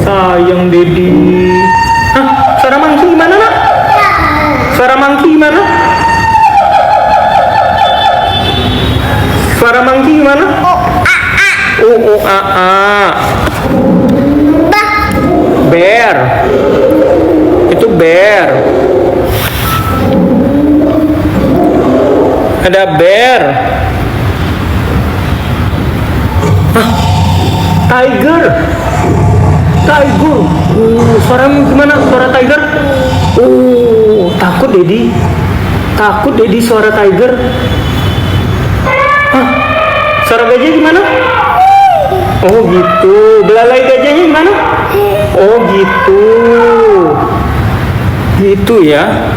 Sayang Dedi. Hah, suara mangki gimana nak? Suara mangki gimana? Suara mangki gimana? A. Bear. Itu bear. Ada bear. Hah? Tiger. Tiger. Suara gimana? Suara tiger? Takut Dedi. Takut Dedi suara tiger. Hah? Suara gajah gimana? Oh gitu. Belalai gajahnya gimana? Oh gitu. Gitu ya.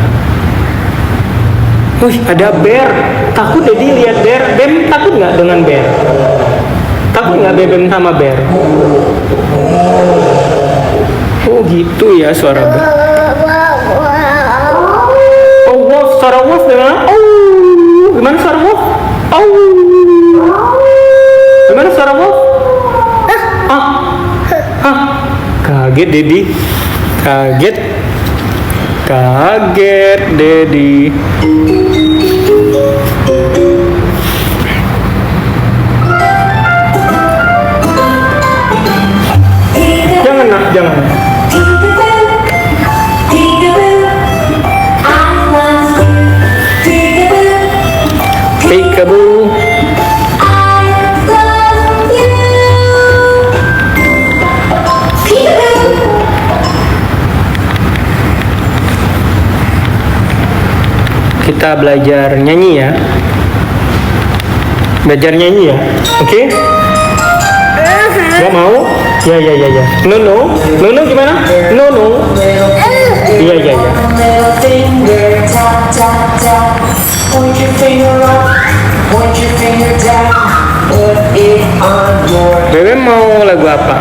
Wih, ada bear. Takut Dedi lihat bear. Bem takut nggak dengan bear? Takut nggak Bem sama bear? Oh gitu ya suara bear. Oh wolf, suara wolf gimana? Oh, gimana suara wolf? Oh, gimana suara wolf? Kaget Dedi. Kaget Dedi. Jangan nak, jangan. Peekaboo. Kita belajar nyanyi ya. Belajar nyanyi ya. Oke? Gak mau? Ya. No gimana? No. Iya. Point your finger up, point your finger down, put it on your. Bebe mau lagu apa?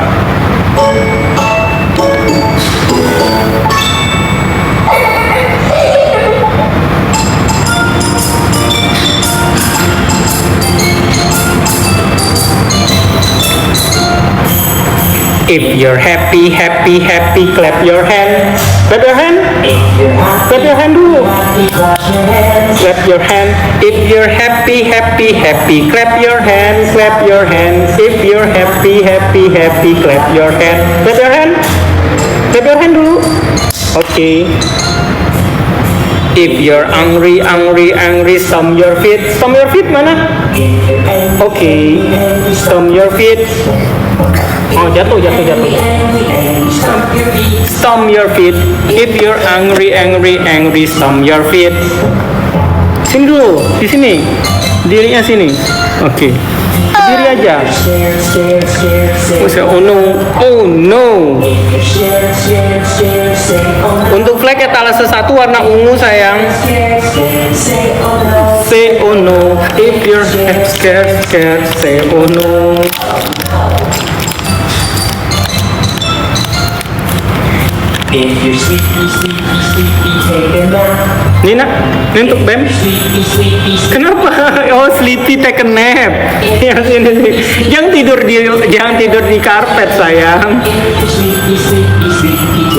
If you're happy, clap your hand. Clap your hand. Clap your hand dulu. Clap your hand. If you're happy, clap your hand. Clap your hand. If you're happy, clap your hand. Clap your hand. Clap your hand dulu. Okay. If you're angry, stomp your feet. Stomp your feet mana? Okay. Stomp your feet. Oh, jatuh. Stomp your feet. If you're angry, stomp your feet. Sini dulu, di sini. Dirinya sini. Oke. Berdiri aja. Oh no. Untuk flag etalase 1 warna ungu sayang. Say oh no. If you're scared, say oh no. If you're sleepy, take a nap. Nina, ini untuk Bem. Kenapa? Oh, sleepy take a nap. Yang ini sih. Jangan tidur di karpet sayang.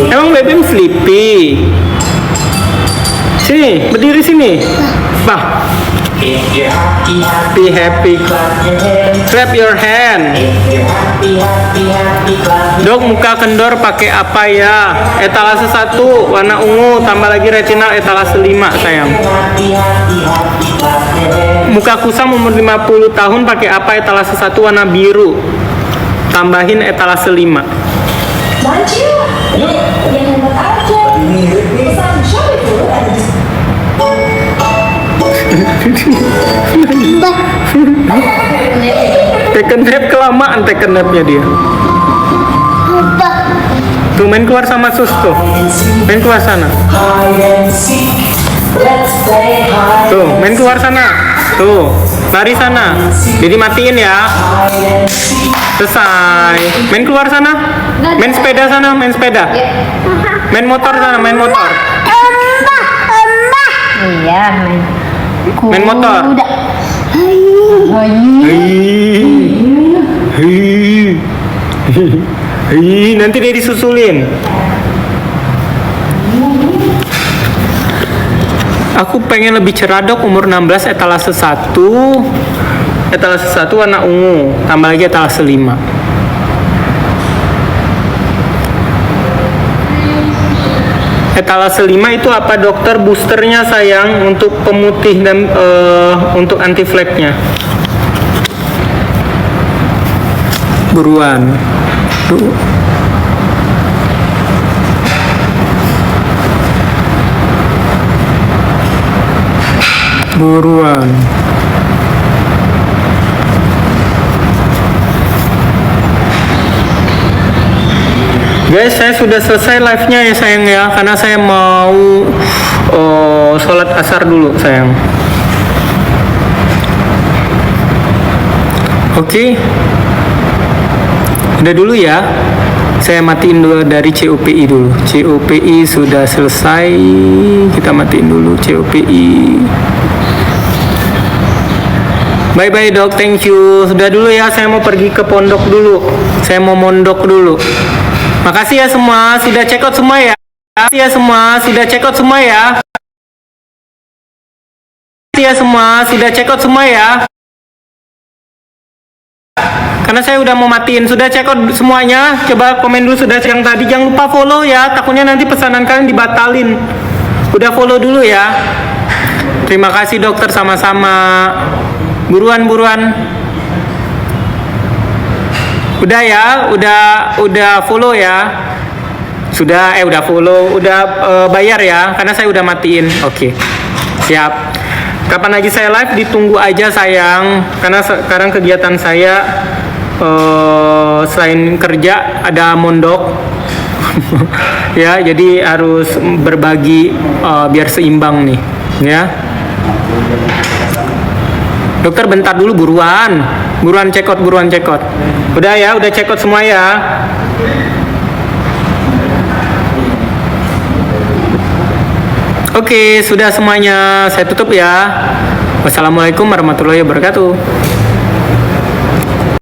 Emang Bem sleepy? Sini, berdiri sini. Bah. If you're happy, Clap your hand. If you're happy, clap your Dok, muka kendor pakai apa ya? Etalase 1 warna ungu, tambah lagi retinal etalase 5 sayang. Muka kusam umur 50 tahun pakai apa? Etalase 1 warna biru. Tambahin etalase 5. Maju, yang hebat aja. Pesan siapa itu? Taken nap kelamaan taken napnya dia. Tuh main keluar sama sus tuh. Main keluar sana. Tuh main keluar sana. Tuh lari sana. Jadi matiin ya. Selesai. Main keluar sana. Main sepeda sana. Main sepeda. Main motor sana. Main motor. Iya, Main motor. Ih, nanti dia disusulin. Aku pengen lebih cerah dok, umur 16, etalase 1. Etalase 1 warna ungu, tambah lagi etalase 5. Etalase 5 itu apa dokter? Boosternya sayang, untuk pemutih dan untuk anti fleknya. Buruan. Buruan. Guys, saya sudah selesai live-nya ya sayang ya, karena saya mau sholat asar dulu sayang. Oke. Udah dulu ya. Saya matiin dulu dari COPI dulu. COPI sudah selesai. Kita matiin dulu COPI. Bye bye dok, thank you. Sudah dulu ya, saya mau pergi ke pondok dulu. Saya mau mondok dulu. Makasih ya semua, sudah check out semua ya. Makasih ya semua, sudah check out semua ya. Makasih ya semua, sudah check out semua ya. Karena saya udah mau matiin, sudah check out semuanya. Coba komen dulu sudah yang tadi. Jangan lupa follow ya, takutnya nanti pesanan kalian dibatalin. Udah follow dulu ya. Terima kasih dokter, sama-sama. Buruan. Udah ya, udah follow ya. Sudah udah follow, udah bayar ya, karena saya udah matiin. Oke. Siap. Kapan lagi saya live ditunggu aja sayang, karena sekarang kegiatan saya selain kerja ada mondok. Ya, jadi harus berbagi biar seimbang nih, ya. Dokter bentar dulu, buruan check out. Udah ya, udah check out semua ya. Oke, sudah semuanya, saya tutup ya. Wassalamualaikum warahmatullahi wabarakatuh.